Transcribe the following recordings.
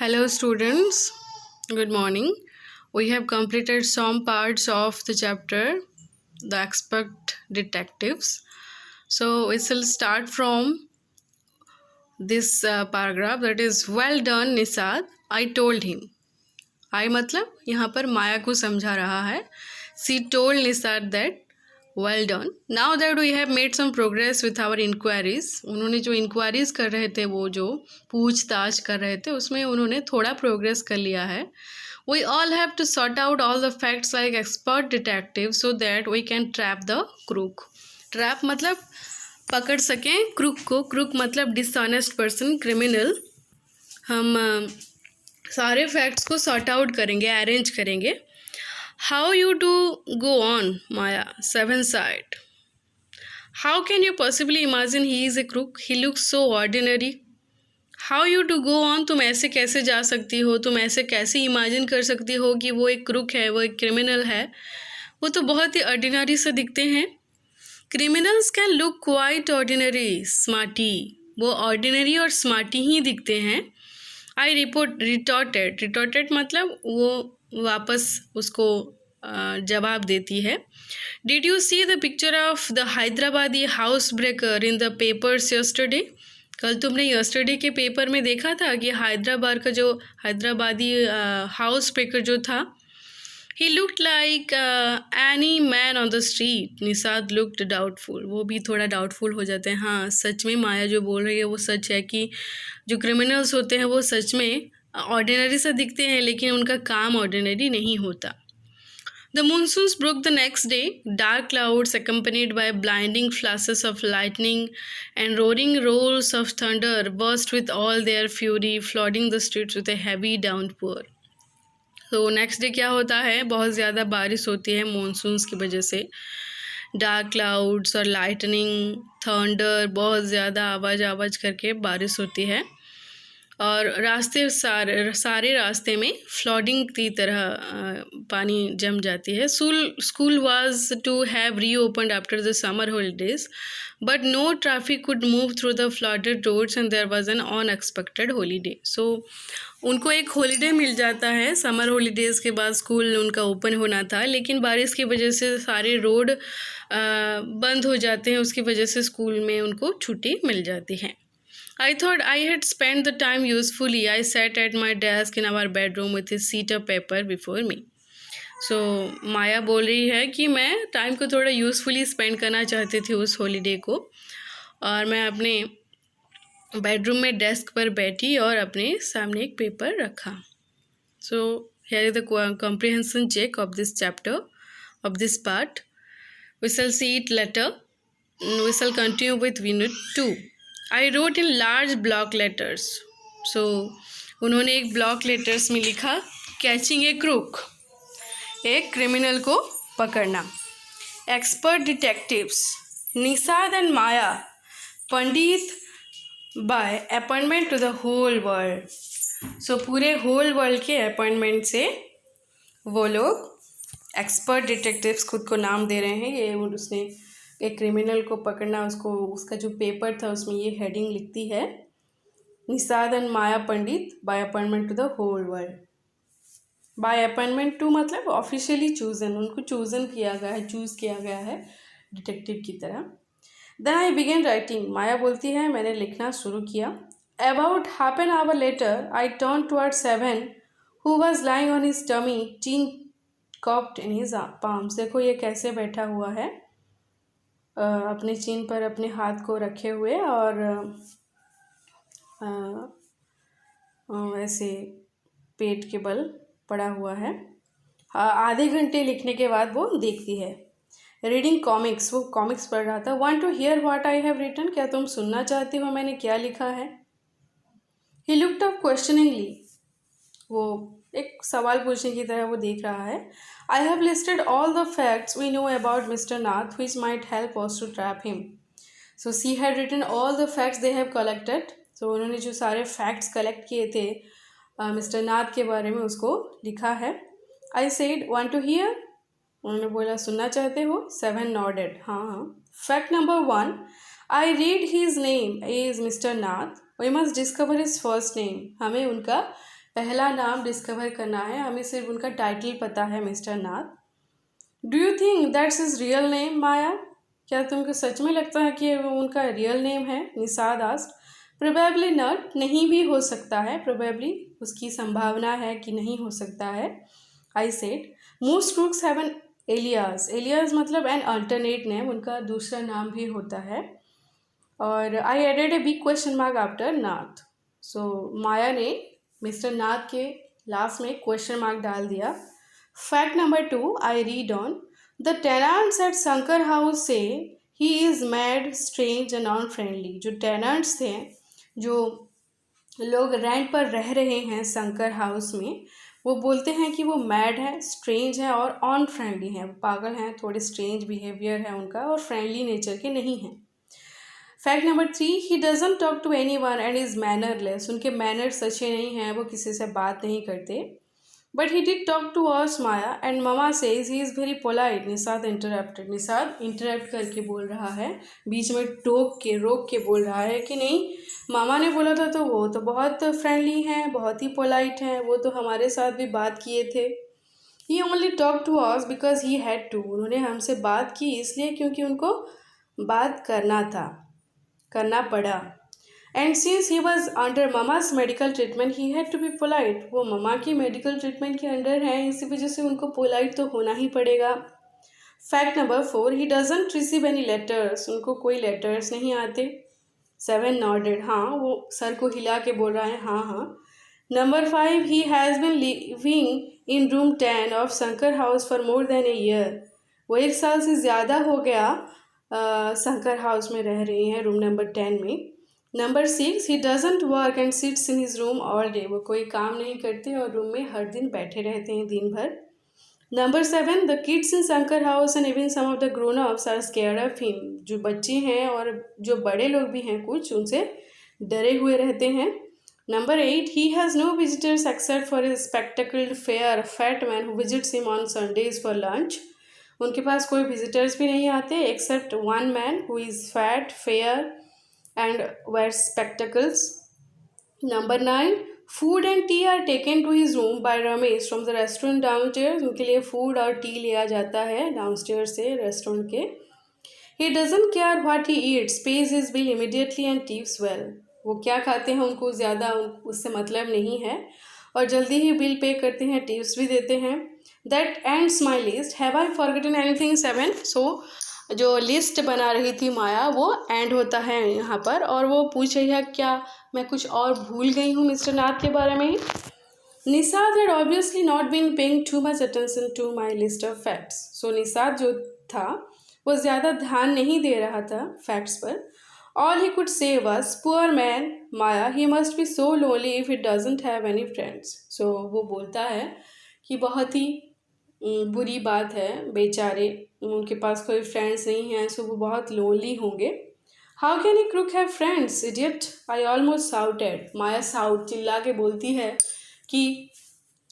Hello, students. Good morning. We have completed some parts of the chapter, The Expert Detectives. So, we shall start from this paragraph that is, well done, Nisad. I told him. I मतलब यहाँ पर माया को समझा रहा है. She told Nisad that well done. Now that we have made some progress with our inquiries, उन्होंने जो inquiries कर रहे थे, वो जो पूछताछ कर रहे थे, उसमें उन्होंने थोड़ा progress कर लिया है. We all have to sort out all the facts like expert detectives so that we can trap the crook. Trap मतलब पकड़ सकें क्रूक को. क्रूक मतलब डिसऑनेस्ट पर्सन, क्रिमिनल. हम सारे फैक्ट्स को सॉर्ट आउट करेंगे, अरेंज करेंगे. How you to go on Maya, 7 sighed. How can you possibly imagine he is a crook, he looks so ordinary. How you to go on, तुम ऐसे कैसे जा सकती हो, तुम ऐसे कैसे इमेजिन कर सकती हो कि वो एक क्रूक है, वो एक क्रिमिनल है. वो तो बहुत ही ऑर्डिनरी से दिखते हैं. Criminals can look quite ordinary smarty. वो ऑर्डिनरी और स्मार्टी ही दिखते हैं. आई रिटॉर्टेड मतलब वो वापस उसको जवाब देती है. Did you see the picture of the Hyderabadi house breaker in the papers yesterday. कल तुमने यस्टरडे के पेपर में देखा था कि हैदराबाद का जो हैदराबादी हाउस ब्रेकर जो था, he looked like any man on the street. Nishad looked doubtful. वो भी थोड़ा डाउटफुल हो जाते हैं. हाँ, सच में माया जो बोल रही है वो सच है कि जो क्रिमिनल्स होते हैं वो सच में ऑर्डिनरी सा दिखते हैं, लेकिन उनका काम ऑर्डिनरी नहीं होता. The monsoons broke the next day. Dark clouds accompanied by blinding flashes of lightning and roaring rolls of thunder burst with all their fury, flooding the streets with a heavy downpour. तो next day क्या होता है, बहुत ज़्यादा बारिश होती है monsoons की वजह से. डार्क क्लाउड्स और लाइटनिंग, थंडर, बहुत ज़्यादा आवाज़ करके बारिश होती है. और रास्ते सारे रास्ते में फ्लडिंग की तरह पानी जम जाती है. School was to have reopened after the summer holidays, but no traffic could move through the flooded roads and there was an unexpected holiday. So उनको एक हॉलीडे मिल जाता है. समर हॉलीडेज़ के बाद स्कूल उनका ओपन होना था, लेकिन बारिश की वजह से सारे रोड बंद हो जाते हैं. उसकी वजह से स्कूल में उनको छुट्टी मिल जाती है. I thought I had spent the time usefully. I sat at my desk in our bedroom with a sheet of paper before me. So माया बोल रही है कि मैं टाइम को थोड़ा यूज़फुली स्पेंड करना चाहती थी उस हॉलीडे को, और मैं अपने बेडरूम में डेस्क पर बैठी और अपने सामने एक पेपर रखा. So here is the comprehension check of this chapter, of this part. We shall see it later. We shall continue with unit 2. I wrote in large block letters. So उन्होंने एक block letters में लिखा, catching a crook, एक criminal को पकड़ना. Expert detectives Nishad and Maya Pandit by appointment to the whole world. So पूरे whole world के appointment से वो लोग एक्सपर्ट डिटेक्टिव्स खुद को नाम दे रहे हैं. ये उसने एक क्रिमिनल को पकड़ना, उसका जो पेपर था उसमें ये हेडिंग लिखती है, Nishad and Maya Pandit by appointment to the whole world. By appointment to मतलब ऑफिशियली चूजन, उनको चूज़ किया गया है डिटेक्टिव की तरह. Then I began writing. Maya बोलती है मैंने लिखना शुरू किया. About half an hour later I turn toward seven who was lying on his tummy, chin cupped in his palms. देखो ये कैसे बैठा हुआ है, अपने चीन पर अपने हाथ को रखे हुए और ऐसे पेट के बल पड़ा हुआ है. आधे घंटे लिखने के बाद वो देखती है. रीडिंग कॉमिक्स, वो कॉमिक्स पढ़ रहा था. Want to hear what I have written, क्या तुम सुनना चाहती हो मैंने क्या लिखा है. ही लुक्ड अप क्वेश्चनिंगली, वो एक सवाल पूछने की तरह वो देख रहा है. I have listed all the facts we know about Mister Nath which might help us to trap him. So she had written all the facts they have collected. So उन्होंने जो सारे फैक्ट्स कलेक्ट किए थे मिस्टर नाथ के बारे में उसको लिखा है. I said want to hear, उन्होंने बोला सुनना चाहते हो. 7 नॉडेड, हाँ. Fact number 1, I read his name is mister Nath, we must discover his first name. हमें उनका पहला नाम डिस्कवर करना है, हमें सिर्फ उनका टाइटल पता है Mister Nath. Do you think that's his real name Maya? क्या तुमको सच में लगता है कि वो उनका रियल नेम है? निषाद आस्क्ड। प्रोबेबली नॉट, नहीं भी हो सकता है, प्रोबेबली उसकी संभावना है कि नहीं हो सकता है। I said most crooks have an alias, alias मतलब एन अल्टरनेट नेम, उनका दूसरा नाम भी होता है। और I added a big question mark after Nath. So Maya ने मिस्टर नाथ के लास्ट में क्वेश्चन मार्क डाल दिया। Fact number 2, I read on. The tenants at Shankar house say he is mad, strange and unfriendly. जो टेनेंट्स थे, जो लोग रेंट पर रह रहे हैं शंकर हाउस में, वो बोलते हैं कि वो मैड है, स्ट्रेंज है और अनफ्रेंडली हैं, वो पागल हैं, थोड़े स्ट्रेंज बिहेवियर है उनका और फ्रेंडली नेचर के नहीं हैं। Fact number 3, he doesn't talk to anyone and is mannerless, उनके मैनर्स अच्छे नहीं हैं, वो किसी से बात नहीं करते। But he did talk to us Maya and mama says he is very polite. Nishad interrupted, Nishad interrupt करके बोल रहा है, बीच में रोक के बोल रहा है कि नहीं, मामा ने बोला था तो वो तो बहुत फ्रेंडली हैं, बहुत ही पोलाइट हैं, वो तो हमारे साथ भी बात किए थे। He only talk to us because he had to, उन्होंने हमसे बात की इसलिए क्योंकि उनको बात करना पड़ा। And since he was under mama's medical treatment he had to be polite, वो ममा की मेडिकल ट्रीटमेंट के अंडर हैं, इसी वजह से उनको पोलाइट तो होना ही पड़ेगा। Fact number 4, he doesn't receive any letters, उनको कोई लेटर्स नहीं आते। 7 नॉडेड, हाँ, वो सर को हिला के बोल रहा है हाँ हाँ। Number 5, he has been living in room 10 of Shankar house for more than a year, वो 1 साल से ज़्यादा हो गया शंकर हाउस में रह रही हैं, रूम नंबर 10 में। Number 6, he doesn't work and sits in his room all day, वो कोई काम नहीं करते और रूम में हर दिन बैठे रहते हैं दिन भर। Number 7, the kids in Shankar house and even some of the grown ups are scared of him, जो बच्चे हैं और जो बड़े लोग भी हैं कुछ, उनसे डरे हुए रहते हैं। Number 8, he has no visitors except for his spectacled fair fat man who visits him on Sundays for lunch, उनके पास कोई विजिटर्स भी नहीं आते except one man who is fat, fair and wears spectacles. Number 9, food and tea are taken to his room by Ramesh from the restaurant downstairs, उनके लिए food और tea लिया जाता है downstairs से restaurant के। He doesn't care what he eats, pays his bill immediately and tips well, वो क्या खाते हैं उनको ज़्यादा उससे मतलब नहीं है और जल्दी ही बिल पे करते हैं, टिप्स भी देते हैं। That ends my list. Have I forgotten anything? 7. So जो लिस्ट बना रही थी माया वो एंड होता है यहाँ पर और वो पूछ रही है क्या मैं कुछ और भूल गई हूँ मिस्टर नाथ के बारे में। Nishad had obviously not been paying too much attention to my list of facts, so Nishad जो था वो ज़्यादा ध्यान नहीं दे रहा था फैक्ट्स पर। All he could say was poor man Maya, he must be so lonely if it doesn't have any friends. So वो बोलता है कि बहुत ही बुरी बात है, बेचारे उनके पास कोई फ्रेंड्स नहीं हैं, सो वो बहुत लोनली होंगे। How can a crook have friends idiot, I almost shouted, Maya shout चिल्ला के बोलती है कि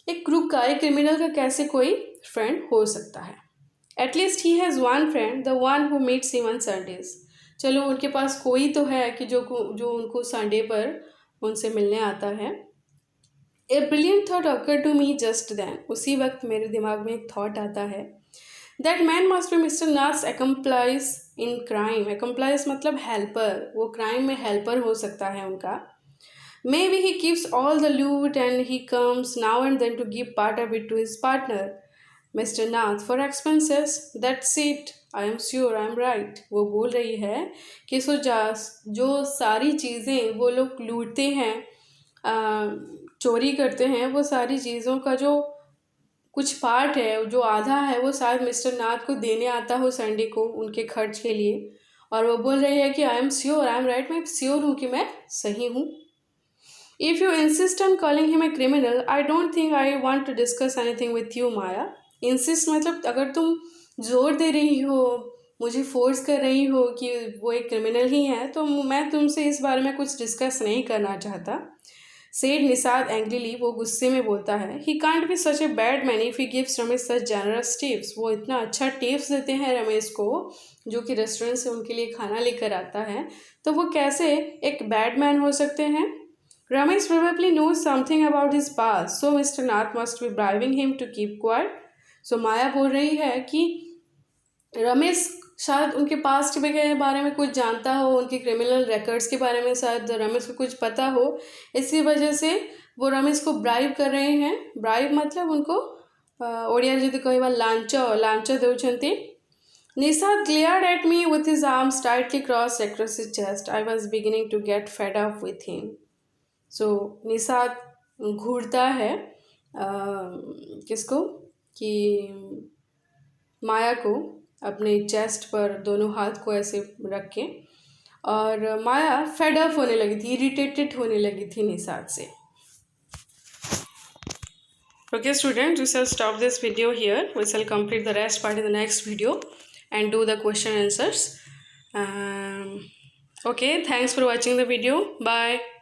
एक क्रूक का, एक क्रिमिनल का कैसे कोई फ्रेंड हो सकता है। At least he has one friend, the one who meets him on Sundays, चलो उनके पास कोई तो है कि जो उनको संडे पर उनसे मिलने आता है। A brilliant thought occur to me just then, उसी वक्त मेरे दिमाग में एक थाट आता है। That man must be Mister Nath's accomplice in crime, accomplice मतलब हेल्पर, वो क्राइम में हेल्पर हो सकता है उनका। Maybe he keeps all the loot and he comes now and then to give part of it to his partner Mister Nath for expenses, that's it, I am sure I am right. वो बोल रही है कि जो सारी चीज़ें वो लोग लूटते हैं, चोरी करते हैं, वो सारी चीज़ों का जो कुछ पार्ट है, जो आधा है, वो शायद मिस्टर नाथ को देने आता हो संडे को उनके खर्च के लिए। और वो बोल रही है कि I am sure I am right, मैं श्योर हूँ कि मैं सही हूँ। If you insist on calling him a criminal I don't think I want to discuss anything with you Maya. Insist मतलब अगर तुम जोर दे रही हो, मुझे फोर्स कर रही हो कि वो एक क्रिमिनल ही है, तो मैं तुमसे इस बारे में कुछ डिस्कस नहीं करना चाहता। सेड निषाद एंग्रीली, वो गुस्से में बोलता है। He can't be such a bad man if he gives Ramesh such generous tips, वो इतना अच्छा टिप्स देते हैं रमेश को जो कि रेस्टोरेंट से उनके लिए खाना लेकर आता है, तो वो कैसे एक बैड मैन हो सकते हैं। Ramesh probably knows something about his past, so Mr. Nath must be bribing him to keep quiet. So माया बोल रही है कि रमेश शायद उनके पास्ट के बारे में कुछ जानता हो, उनके क्रिमिनल रिकॉर्ड्स के बारे में शायद रमेश को कुछ पता हो, इसी वजह से वो रमेश को ब्राइब कर रहे हैं. ब्राइब मतलब उनको ओडिया जदि कहवा launch देउछंती. Nisad glared at me with his arms tightly crossed across his chest. I was beginning to get fed up with him. So Nishad घूरता है किसको कि माया को अपने चेस्ट पर दोनों हाथ को ऐसे रख के, और माया फेड अप होने लगी थी, इरिटेटेड होने लगी थी निषाद से. Okay students, we shall stop this video here. We shall complete the rest part in the next video and do the question answers. Okay, thanks for watching the video. Bye.